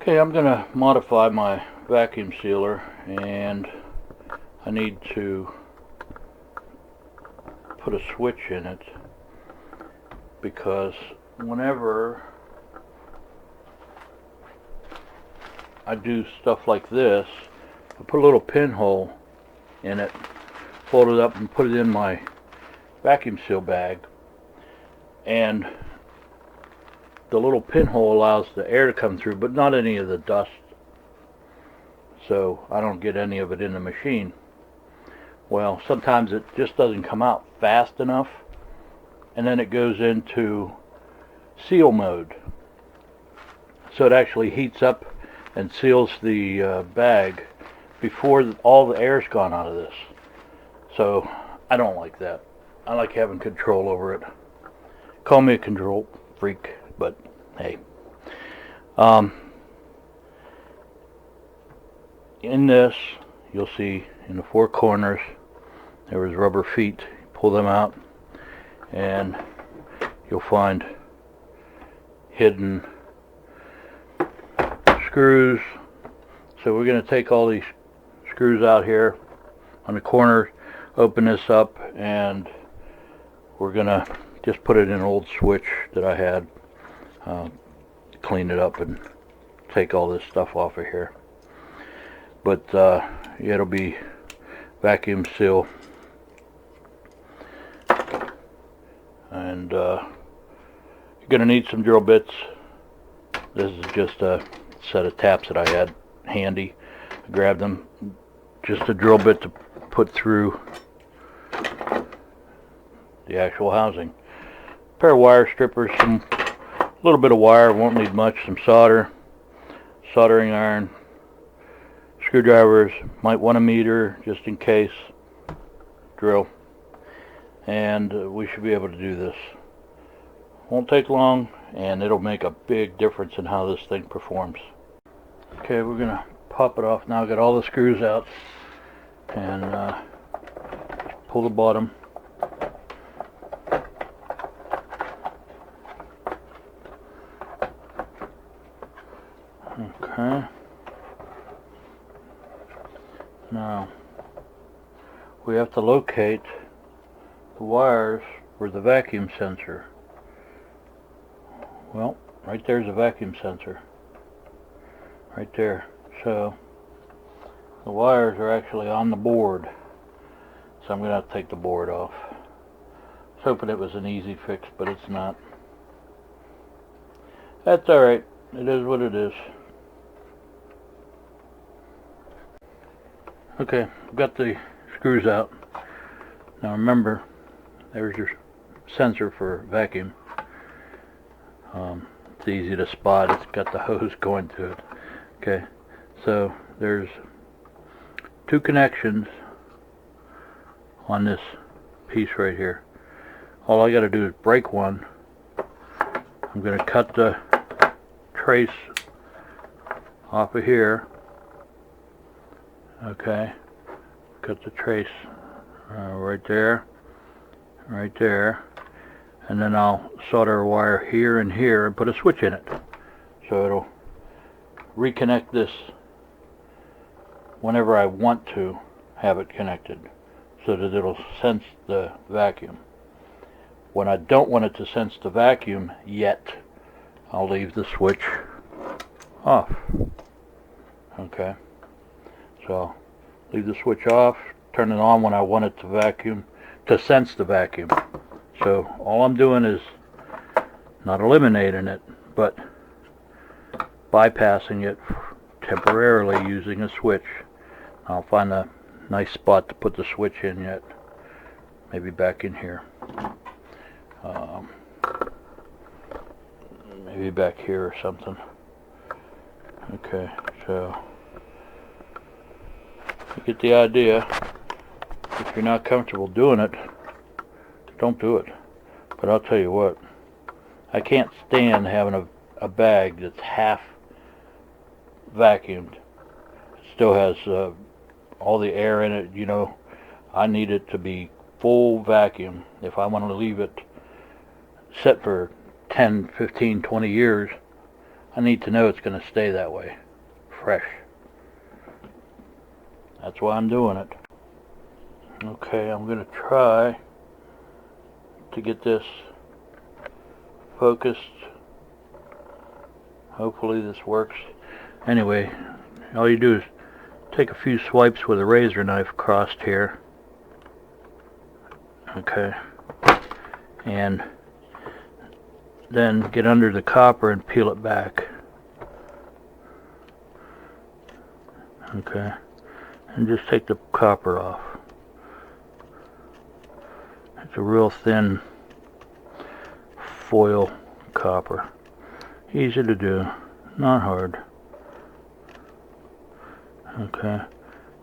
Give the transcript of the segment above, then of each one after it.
Okay, I'm going to modify my vacuum sealer, and I need to put a switch in it because whenever I do stuff like this, I put a little pinhole in it, fold it up and put it in my vacuum seal bag, and the little pinhole allows the air to come through, but not any of the dust, so I don't get any of it in the machine. Well, sometimes it just doesn't come out fast enough, and then it goes into seal mode, so it actually heats up and seals the bag before all the air's gone out of this. So I don't like that. I like having control over it. Call me a control freak, but hey. In this, you'll see in the four corners there was rubber feet. Pull them out and you'll find hidden screws. So we're going to take all these screws out here on the corner, open this up, and we're going to just put it in an old switch that I had, clean it up and take all this stuff off of here. But yeah, it'll be vacuum seal, and you're gonna need some drill bits. This is just a set of taps that I had handy. I grabbed them. Just a drill bit to put through the actual housing. A pair of wire strippers, a little bit of wire, won't need much, some solder, soldering iron, screwdrivers, might want a meter just in case, drill, and we should be able to do this. Won't take long, and it'll make a big difference in how this thing performs. Okay, we're gonna pop it off now. Got all the screws out, and pull the bottom. Okay. Now, we have to locate the wires for the vacuum sensor. Well, right there's a vacuum sensor. Right there. So, the wires are actually on the board. So I'm going to have to take the board off. I was hoping it was an easy fix, but it's not. That's alright. It is what it is. Okay, I've got the screws out. Now remember, there's your sensor for vacuum. It's easy to spot. It's got the hose going to it. Okay, so there's two connections on this piece right here. All I got to do is break one. I'm going to cut the trace off of here. Okay, cut the trace right there, and then I'll solder a wire here and here and put a switch in it, so it'll reconnect this whenever I want to have it connected, so that it'll sense the vacuum. When I don't want it to sense the vacuum yet, I'll leave the switch off. Okay. So, leave the switch off, turn it on when I want it to vacuum, to sense the vacuum. So, all I'm doing is not eliminating it, but bypassing it temporarily using a switch. I'll find a nice spot to put the switch in yet. Maybe back in here. Maybe back here or something. Okay, so you get the idea. If you're not comfortable doing it, don't do it. But I'll tell you what, I can't stand having a bag that's half vacuumed. It still has all the air in it, you know. I need it to be full vacuum. If I want to leave it set for 10, 15, 20 years, I need to know it's going to stay that way, fresh. That's why I'm doing it. Okay, I'm going to try to get this focused. Hopefully this works. Anyway, all you do is take a few swipes with a razor knife crossed here. Okay. And then get under the copper and peel it back. Okay. And just take the copper off. It's a real thin foil copper. Easy to do, not hard. Okay.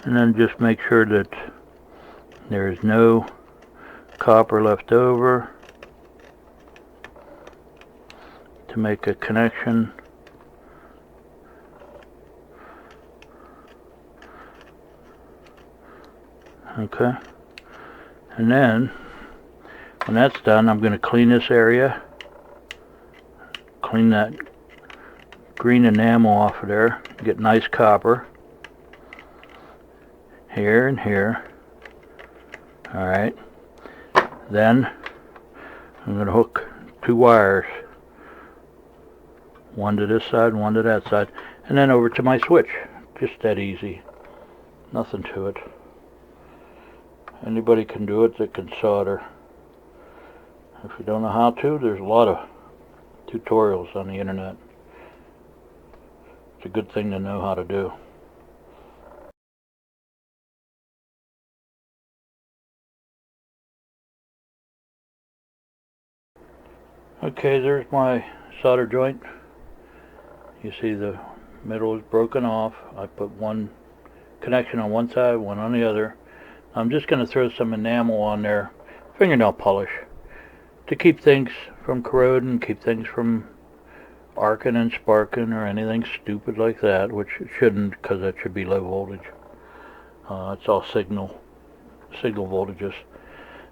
And then just make sure that there is no copper left over to make a connection. Okay. And then when that's done, I'm going to clean this area. Clean that green enamel off of there. Get nice copper. Here and here. Alright. Then I'm going to hook 2 wires. One to this side and one to that side. And then over to my switch. Just that easy. Nothing to it. Anybody can do it that can solder. If you don't know how to, there's a lot of tutorials on the internet. It's a good thing to know how to do. Okay, there's my solder joint. You see the middle is broken off. I put one connection on one side, one on the other. I'm just going to throw some enamel on there, fingernail polish, to keep things from corroding, and keep things from arcing and sparking or anything stupid like that, which it shouldn't, because that should be low voltage. It's all signal voltages.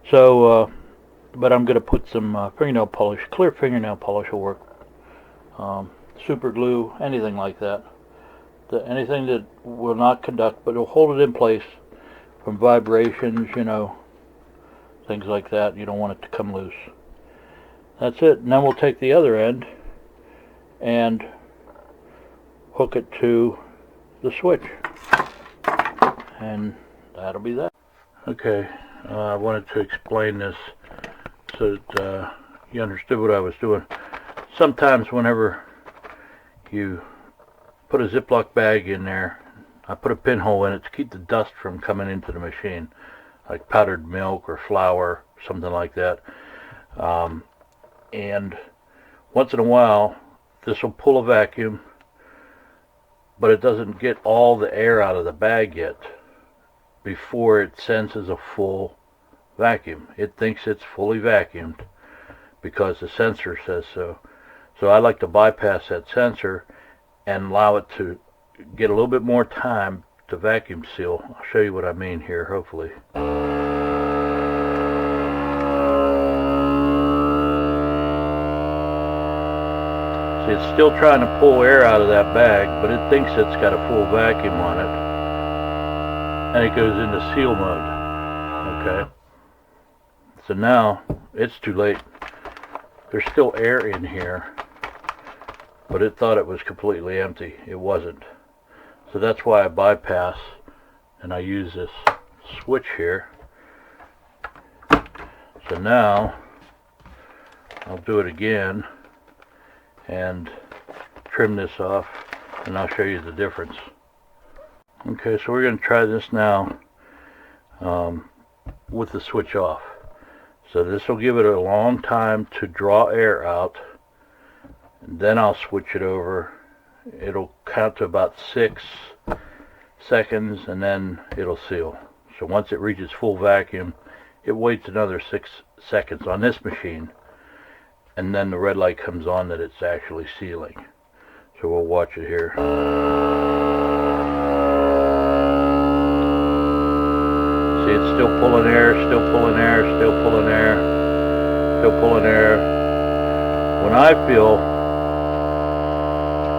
So, but I'm going to put some fingernail polish. Clear fingernail polish will work. Super glue, anything like that. Anything that will not conduct, but will hold it in place from vibrations, you know, things like that. You don't want it to come loose. That's it. And then we'll take the other end and hook it to the switch, and that'll be that. Okay, I wanted to explain this so that you understood what I was doing. Sometimes whenever you put a Ziploc bag in there, I put a pinhole in it to keep the dust from coming into the machine, like powdered milk or flour, something like that. And once in a while, this will pull a vacuum, but it doesn't get all the air out of the bag yet before it senses a full vacuum. It thinks it's fully vacuumed because the sensor says so. So I like to bypass that sensor and allow it to get a little bit more time to vacuum seal. I'll show you what I mean here, hopefully. See, it's still trying to pull air out of that bag, but it thinks it's got a full vacuum on it. And it goes into seal mode. Okay. So now, it's too late. There's still air in here, but it thought it was completely empty. It wasn't. So that's why I bypass and I use this switch here. So now I'll do it again and trim this off, and I'll show you the difference. Okay, so we're going to try this now with the switch off. So this will give it a long time to draw air out, and then I'll switch it over. It'll count to about 6 seconds, and then it'll seal. So once it reaches full vacuum, it waits another 6 seconds on this machine, and then the red light comes on that it's actually sealing. So we'll watch it here. See, it's still pulling air, still pulling air, still pulling air, still pulling air. When I feel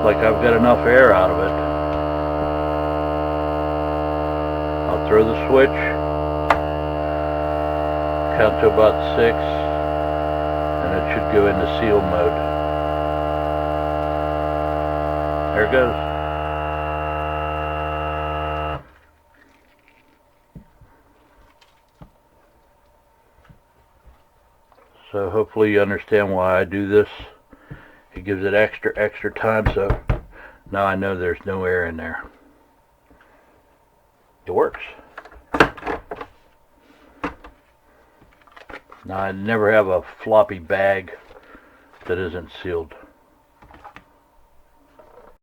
like I've got enough air out of it. I'll throw the switch, count to about 6, and it should go into seal mode. There it goes. So hopefully you understand why I do this. It gives it extra time, so now I know there's no air in there. It works. Now I never have a floppy bag that isn't sealed.